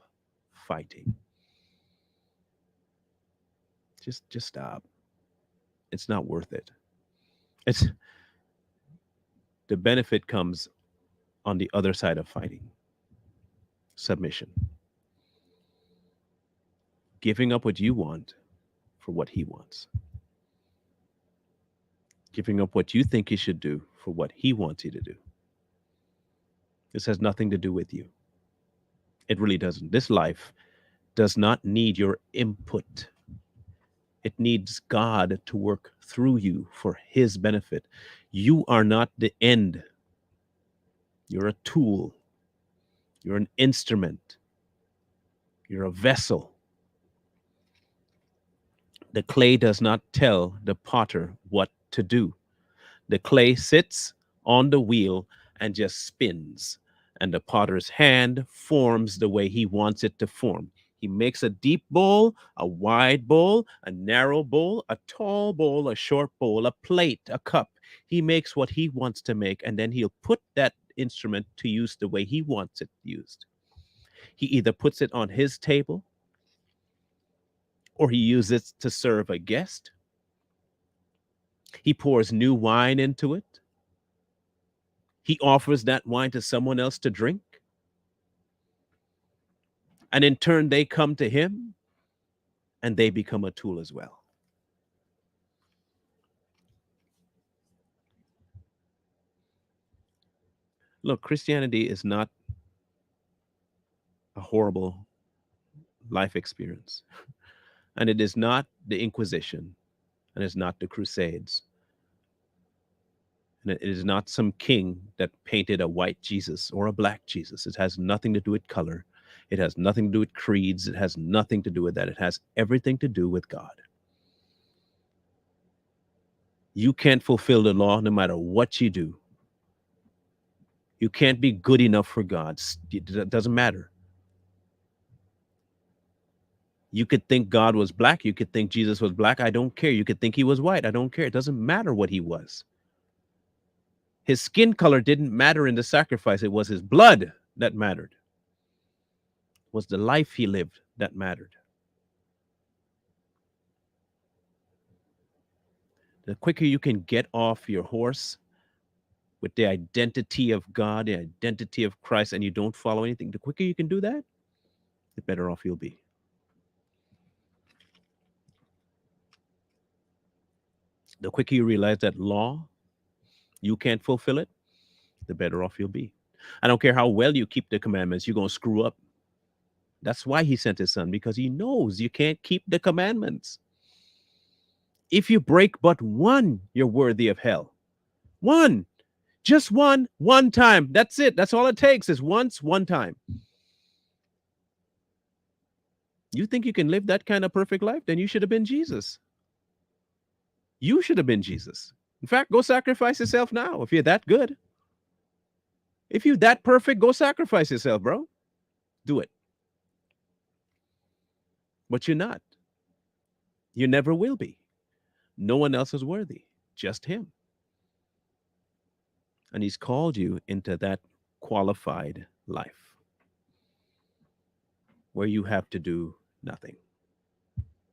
fighting. Just stop. It's not worth it. It's the benefit comes on the other side of fighting. Submission. Giving up what you want for what he wants. Giving up what you think you should do for what he wants you to do. This has nothing to do with you. It really doesn't. This life does not need your input. It needs God to work through you for his benefit. You are not the end. You're a tool. You're an instrument. You're a vessel. The clay does not tell the potter what to do. The clay sits on the wheel and just spins, and the potter's hand forms the way he wants it to form. He makes a deep bowl, a wide bowl, a narrow bowl, a tall bowl, a short bowl, a plate, a cup. He makes what he wants to make, and then he'll put that instrument to use the way he wants it used. He either puts it on his table, or he uses it to serve a guest. He pours new wine into it. He offers that wine to someone else to drink. And in turn, they come to him and they become a tool as well. Look, Christianity is not a horrible life experience. And it is not the Inquisition. And it's not the Crusades. And it is not some king that painted a white Jesus or a black Jesus. It has nothing to do with color. It has nothing to do with creeds. It has nothing to do with that. It has everything to do with God. You can't fulfill the law no matter what you do. You can't be good enough for God. It doesn't matter. You could think God was black. You could think Jesus was black. I don't care. You could think he was white. I don't care. It doesn't matter what he was. His skin color didn't matter in the sacrifice. It was his blood that mattered. It was the life he lived that mattered. The quicker you can get off your horse with the identity of God, the identity of Christ, and you don't follow anything, the quicker you can do that, the better off you'll be. The quicker you realize that law, you can't fulfill it, the better off you'll be. I don't care how well you keep the commandments, you're going to screw up. That's why he sent his son, because he knows you can't keep the commandments. If you break but one, you're worthy of hell. One, just one time. That's it. That's all it takes is once, one time. You think you can live that kind of perfect life? Then you should have been Jesus. You should have been Jesus. In fact, go sacrifice yourself now if you're that good. If you're that perfect, go sacrifice yourself, bro. Do it. But you're not. You never will be. No one else is worthy, just him. And he's called you into that qualified life where you have to do nothing.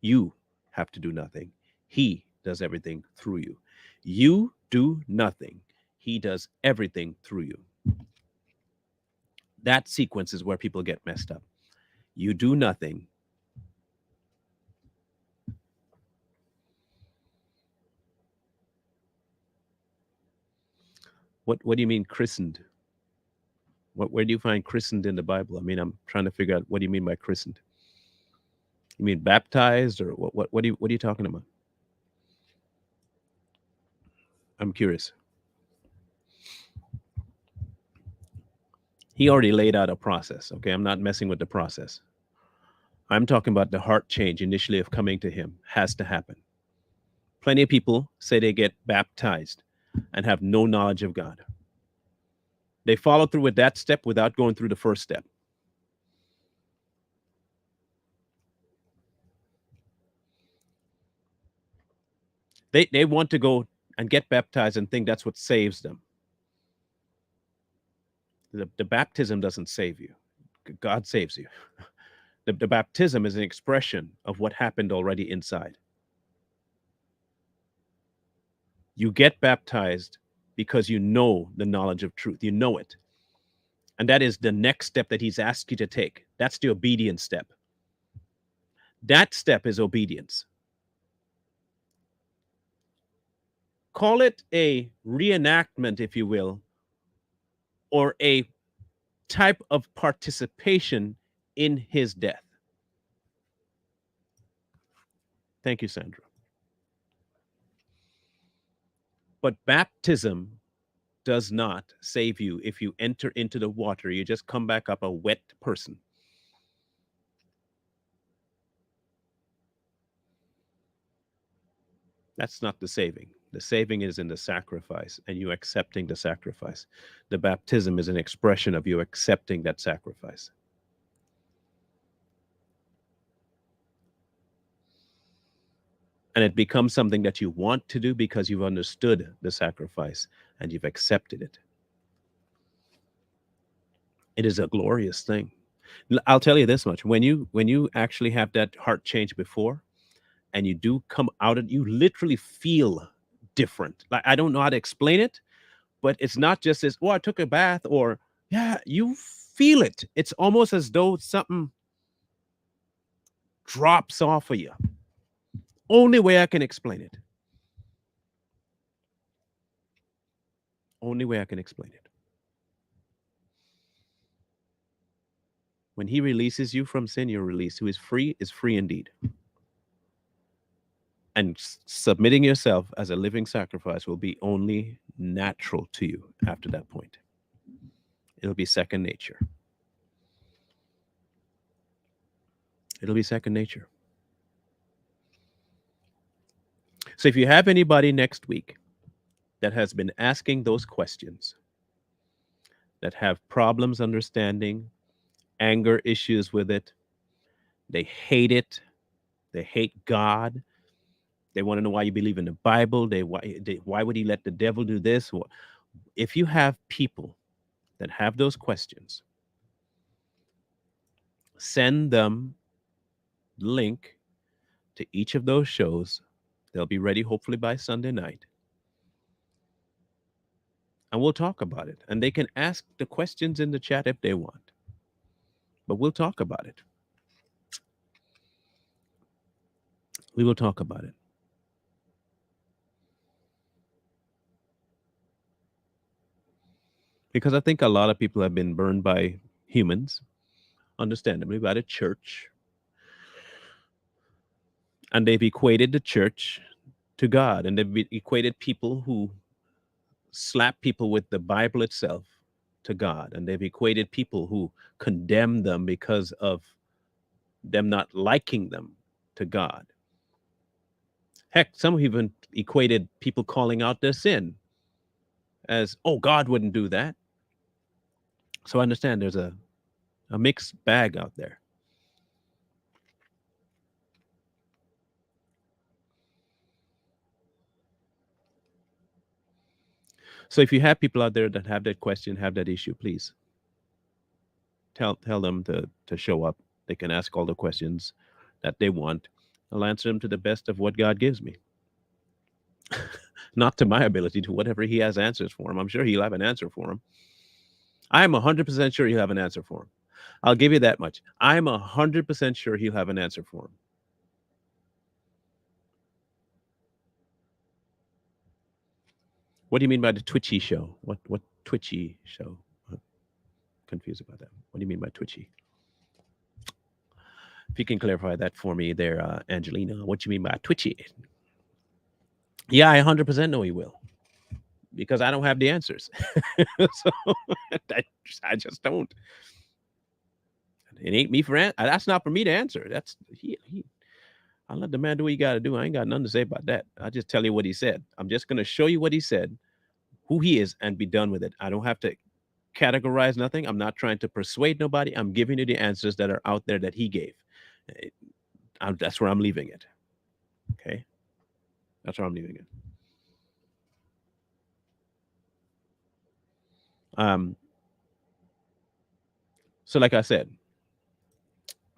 You have to do nothing. He does everything through you. You do nothing. He does everything through you. That sequence is where people get messed up. You do nothing. What do you mean christened? Where do you find christened in the Bible? I mean, I'm trying to figure out what do you mean by christened? You mean baptized, or what are you talking about? I'm curious. He already laid out a process. Okay, I'm not messing with the process. I'm talking about the heart change initially of coming to him has to happen. Plenty of people say they get baptized and have no knowledge of God. They follow through with that step without going through the first step. They want to go and get baptized and think that's what saves them. The baptism doesn't save you. God saves you. The baptism is an expression of what happened already inside. You get baptized because you know the knowledge of truth. You know it. And that is the next step that he's asked you to take. That's the obedience step. That step is obedience. Call it a reenactment, if you will, or a type of participation in his death. Thank you, Sandra. But baptism does not save you. If you enter into the water, you just come back up a wet person. That's not the saving. The saving is in the sacrifice and you accepting the sacrifice. The baptism is an expression of you accepting that sacrifice. And it becomes something that you want to do because you've understood the sacrifice and you've accepted it. It is a glorious thing. I'll tell you this much: when you actually have that heart change before, and you do come out of, you literally feel different. Like, I don't know how to explain it, but it's not just as, oh, I took a bath, or yeah, you feel it. It's almost as though something drops off of you. Only way I can explain it. Only way I can explain it. When he releases you from sin, you're released. Who is free indeed. And submitting yourself as a living sacrifice will be only natural to you after that point. It'll be second nature. It'll be second nature. So if you have anybody next week that has been asking those questions, that have problems understanding, anger issues with it, they hate it, they hate God, they want to know why you believe in the Bible, why would he let the devil do this? If you have people that have those questions, send them the link to each of those shows. They'll be ready hopefully by Sunday night. And we'll talk about it. And they can ask the questions in the chat if they want. But we'll talk about it. We will talk about it. Because I think a lot of people have been burned by humans, understandably, by the church. And they've equated the church to God. And they've equated people who slap people with the Bible itself to God. And they've equated people who condemn them because of them not liking them to God. Heck, some even equated people calling out their sin as, oh, God wouldn't do that. So I understand there's a mixed bag out there. So if you have people out there that have that question, have that issue, please tell them to show up. They can ask all the questions that they want. I'll answer them to the best of what God gives me. Not to my ability, to whatever he has answers for him. I'm sure he'll have an answer for him. I'm 100% sure he'll have an answer for him. I'll give you that much. I'm 100% sure he'll have an answer for him. What do you mean by the twitchy show? What twitchy show? I'm confused about that. What do you mean by twitchy? If you can clarify that for me there, Angelina, what you mean by twitchy? Yeah, I 100% know he will because I don't have the answers. So I, I just don't. It ain't me for that's not for me to answer. That's he. I'll let the man do what he got to do. I ain't got nothing to say about that. I'll just tell you what he said. I'm just gonna show you what he said, who he is, and be done with it. I don't have to categorize nothing. I'm not trying to persuade nobody. I'm giving you the answers that are out there that he gave. Eh, that's where I'm leaving it. Okay, that's where I'm leaving it. Um, so like I said,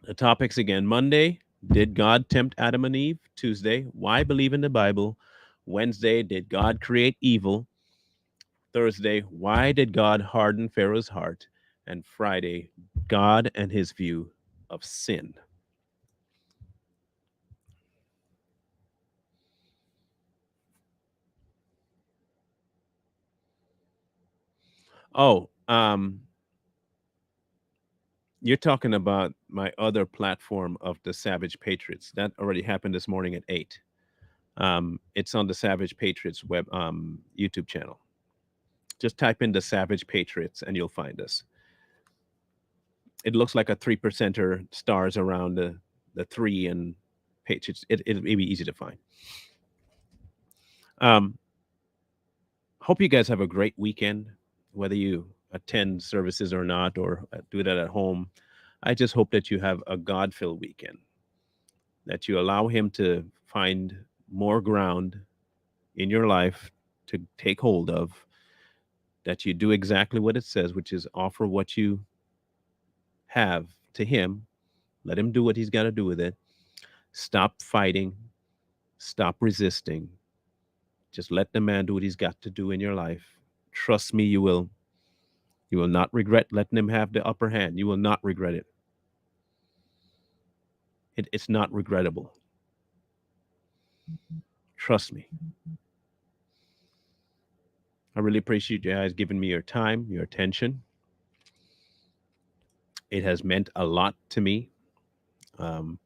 the topics again: Monday, did God tempt Adam and Eve? Tuesday, why believe in the Bible? Wednesday, did God create evil? Thursday, why did God harden Pharaoh's heart? And Friday, God and his view of sin. Oh, you're talking about my other platform of the Savage Patriots. That already happened this morning at 8. It's on the Savage Patriots web YouTube channel. Just type in the Savage Patriots and you'll find us. It looks like a 3%er stars around the 3 and Patriots. It'll be easy to find. Um, Hope you guys have a great weekend, whether you attend services or not, or do that at home. I just hope that you have a God filled weekend, that you allow Him to find more ground in your life to take hold of, that you do exactly what it says, which is offer what you have to Him. Let Him do what He's got to do with it. Stop fighting, stop resisting. Just let the man do what he's got to do in your life. Trust me, you will. You will not regret letting him have the upper hand. You will not regret it. It's not regrettable. Trust me. I really appreciate you guys giving me your time, your attention. It has meant a lot to me. Um,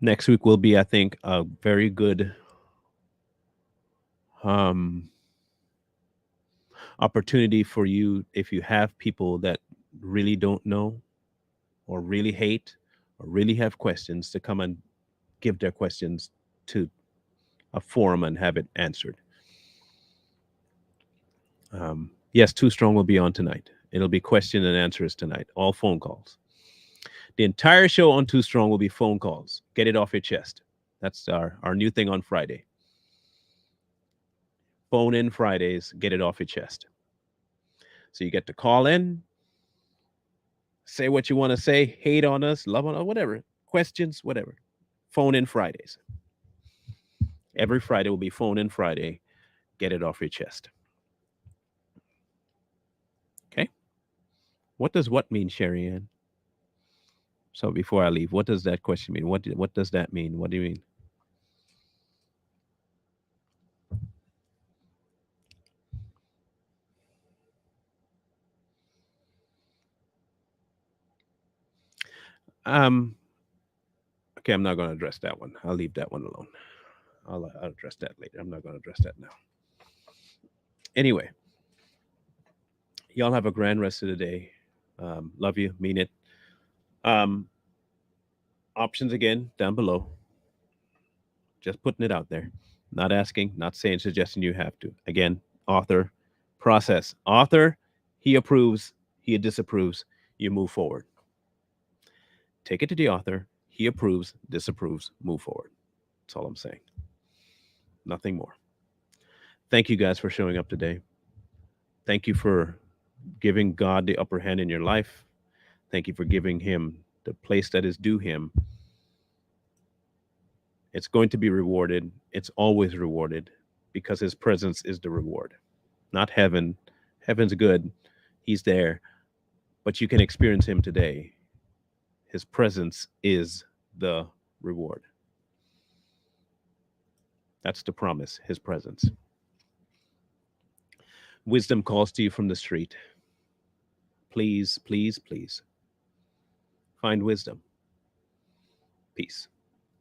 Next week will be, I think, a very good um, opportunity for you if you have people that really don't know or really hate or really have questions to come and give their questions to a forum and have it answered. Yes, Too Strong will be on tonight. It'll be question and answers tonight, all phone calls. The entire show on Too Strong will be phone calls. Get it off your chest. That's our new thing on Friday. Phone in Fridays, get it off your chest. So you get to call in, say what you want to say, hate on us, love on us, whatever. Questions, whatever. Phone in Fridays. Every Friday will be phone in Friday. Get it off your chest. Okay? What does what mean, Sherry Ann? So before I leave, what does that question mean? What does that mean? What do you mean? Um, okay, I'm not going to address that one. I'll leave that one alone. I'll address that later. I'm not going to address that now. Anyway, y'all have a grand rest of the day. Love you, mean it. Um, Options again down below. Just putting it out there. Not asking, not saying, suggesting you have to. Again, author, process. Author, he approves, he disapproves, you move forward. Take it to the author, he approves, disapproves, move forward. That's all I'm saying. Nothing more. Thank you guys for showing up today. Thank you for giving God the upper hand in your life. Thank you for giving him the place that is due him. It's going to be rewarded. It's always rewarded because his presence is the reward, not heaven. Heaven's good, he's there, but you can experience him today. His presence is the reward. That's the promise, his presence. Wisdom calls to you from the street. Please, please, please. Find wisdom. Peace.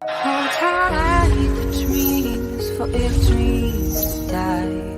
Hold tight the dreams, for if dreams die.